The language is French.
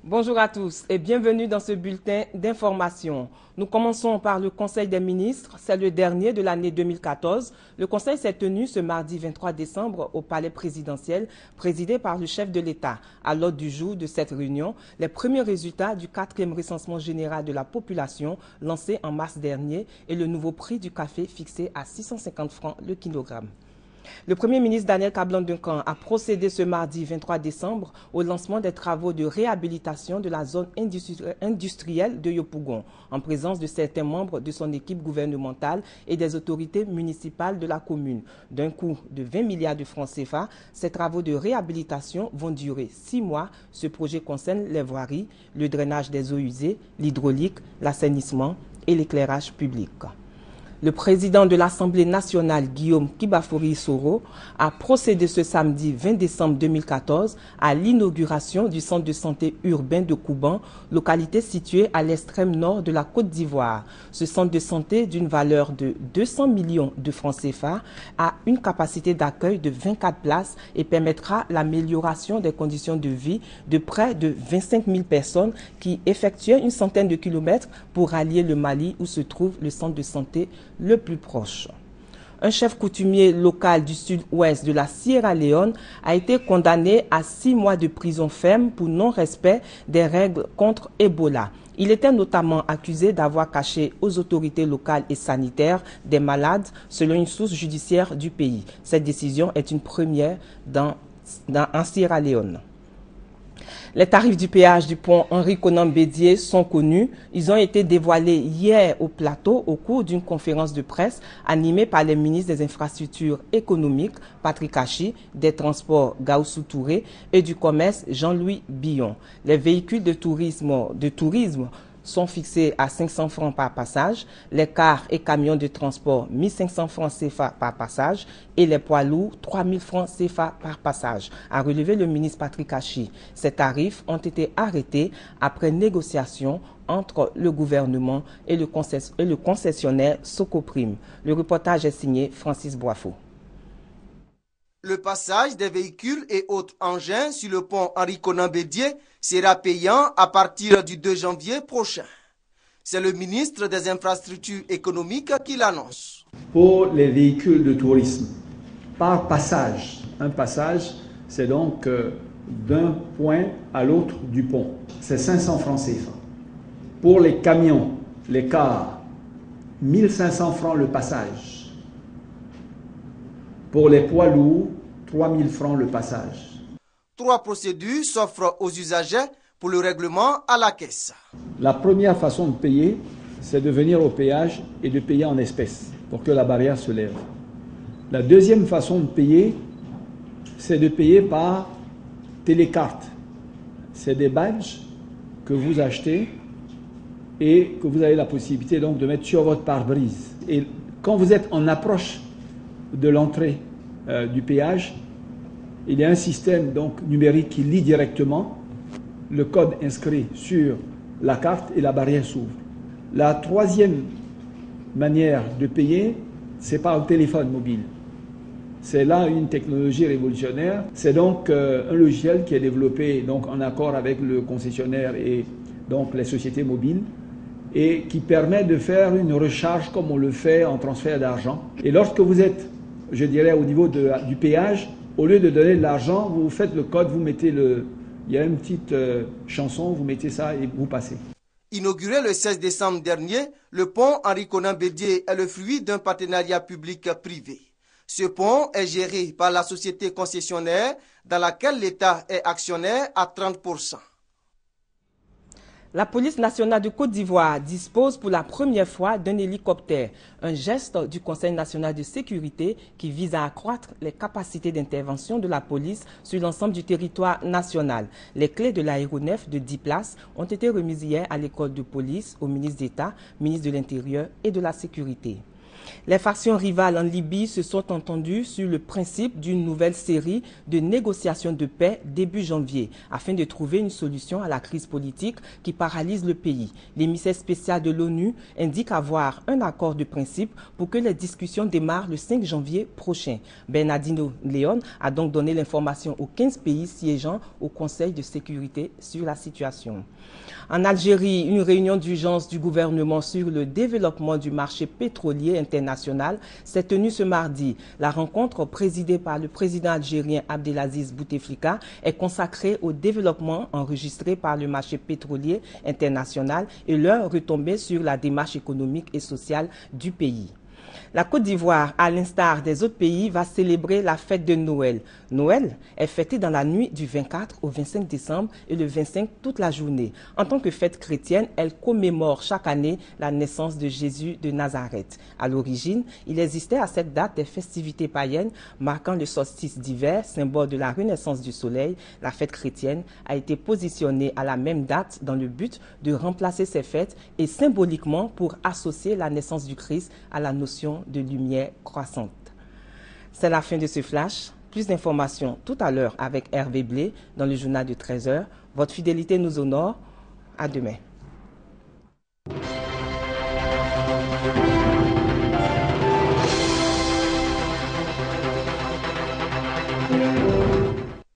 Bonjour à tous et bienvenue dans ce bulletin d'information. Nous commençons par le Conseil des ministres. C'est le dernier de l'année 2014. Le Conseil s'est tenu ce mardi 23 décembre au Palais présidentiel, présidé par le chef de l'État. À l'ordre du jour de cette réunion, les premiers résultats du 4e recensement général de la population lancé en mars dernier et le nouveau prix du café fixé à 650 francs le kilogramme. Le Premier ministre Daniel Kablan-Duncan a procédé ce mardi 23 décembre au lancement des travaux de réhabilitation de la zone industrielle de Yopougon, en présence de certains membres de son équipe gouvernementale et des autorités municipales de la commune. D'un coût de 20 milliards de francs CFA, ces travaux de réhabilitation vont durer 6 mois. Ce projet concerne les voiries, le drainage des eaux usées, l'hydraulique, l'assainissement et l'éclairage public. Le président de l'Assemblée nationale, Guillaume Kibafori-Soro, a procédé ce samedi 20 décembre 2014 à l'inauguration du centre de santé urbain de Kouban, localité située à l'extrême nord de la Côte d'Ivoire. Ce centre de santé, d'une valeur de 200 millions de francs CFA, a une capacité d'accueil de 24 places et permettra l'amélioration des conditions de vie de près de 25 000 personnes qui effectuaient une centaine de kilomètres pour rallier le Mali où se trouve le centre de santé le plus proche. Un chef coutumier local du sud-ouest de la Sierra Leone a été condamné à 6 mois de prison ferme pour non-respect des règles contre Ebola. Il était notamment accusé d'avoir caché aux autorités locales et sanitaires des malades, selon une source judiciaire du pays. Cette décision est une première en Sierra Leone. Les tarifs du péage du pont Henri-Konan Bédié sont connus. Ils ont été dévoilés hier au plateau au cours d'une conférence de presse animée par les ministres des Infrastructures économiques, Patrick Hachi, des Transports, Gaussou Touré, et du Commerce, Jean-Louis Billon. Les véhicules de tourisme sont fixés à 500 francs par passage, les cars et camions de transport 1500 francs CFA par passage et les poids lourds 3000 francs CFA par passage, a relevé le ministre Patrick Hachi. Ces tarifs ont été arrêtés après négociation entre le gouvernement et le concessionnaire Socoprime. Le reportage est signé Francis Boifo. Le passage des véhicules et autres engins sur le pont Henri-Konan Bédié sera payant à partir du 2 janvier prochain. C'est le ministre des Infrastructures économiques qui l'annonce. Pour les véhicules de tourisme, par passage, un passage, c'est donc d'un point à l'autre du pont. C'est 500 francs CFA. Pour les camions, les cars, 1500 francs le passage. Pour les poids lourds, 3000 francs le passage. 3 procédures s'offrent aux usagers pour le règlement à la caisse. La première façon de payer, c'est de venir au péage et de payer en espèces pour que la barrière se lève. La deuxième façon de payer, c'est de payer par télécarte. C'est des badges que vous achetez et que vous avez la possibilité donc de mettre sur votre pare-brise. Et quand vous êtes en approche de l'entrée du péage, il y a un système donc numérique qui lit directement le code inscrit sur la carte et la barrière s'ouvre. La troisième manière de payer, c'est par le téléphone mobile. C'est là une technologie révolutionnaire. C'est donc un logiciel qui est développé donc en accord avec le concessionnaire et donc les sociétés mobiles et qui permet de faire une recharge comme on le fait en transfert d'argent. Et lorsque vous êtes, je dirais, au niveau du péage, au lieu de donner de l'argent, vous faites le code, vous mettez il y a une petite chanson, vous mettez ça et vous passez. Inauguré le 16 décembre dernier, le pont Henri-Konan Bédié est le fruit d'un partenariat public-privé. Ce pont est géré par la société concessionnaire dans laquelle l'État est actionnaire à 30%. La police nationale de Côte d'Ivoire dispose pour la première fois d'un hélicoptère, un geste du Conseil national de sécurité qui vise à accroître les capacités d'intervention de la police sur l'ensemble du territoire national. Les clés de l'aéronef de 10 places ont été remises hier à l'école de police, au ministre d'État, ministre de l'Intérieur et de la Sécurité. Les factions rivales en Libye se sont entendues sur le principe d'une nouvelle série de négociations de paix début janvier, afin de trouver une solution à la crise politique qui paralyse le pays. L'émissaire spécial de l'ONU indique avoir un accord de principe pour que les discussions démarrent le 5 janvier prochain. Bernardino León a donc donné l'information aux 15 pays siégeant au Conseil de sécurité sur la situation. En Algérie, une réunion d'urgence du gouvernement sur le développement du marché pétrolier international s'est tenue ce mardi. La rencontre présidée par le président algérien Abdelaziz Bouteflika est consacrée au développement enregistré par le marché pétrolier international et leur retombée sur la démarche économique et sociale du pays. La Côte d'Ivoire, à l'instar des autres pays, va célébrer la fête de Noël. Noël est fêté dans la nuit du 24 au 25 décembre et le 25 toute la journée. En tant que fête chrétienne, elle commémore chaque année la naissance de Jésus de Nazareth. À l'origine, il existait à cette date des festivités païennes marquant le solstice d'hiver, symbole de la renaissance du soleil. La fête chrétienne a été positionnée à la même date dans le but de remplacer ces fêtes et symboliquement pour associer la naissance du Christ à la notion de lumière croissante. C'est la fin de ce flash. Plus d'informations tout à l'heure avec Hervé Blé dans le journal de 13h. Votre fidélité nous honore. À demain.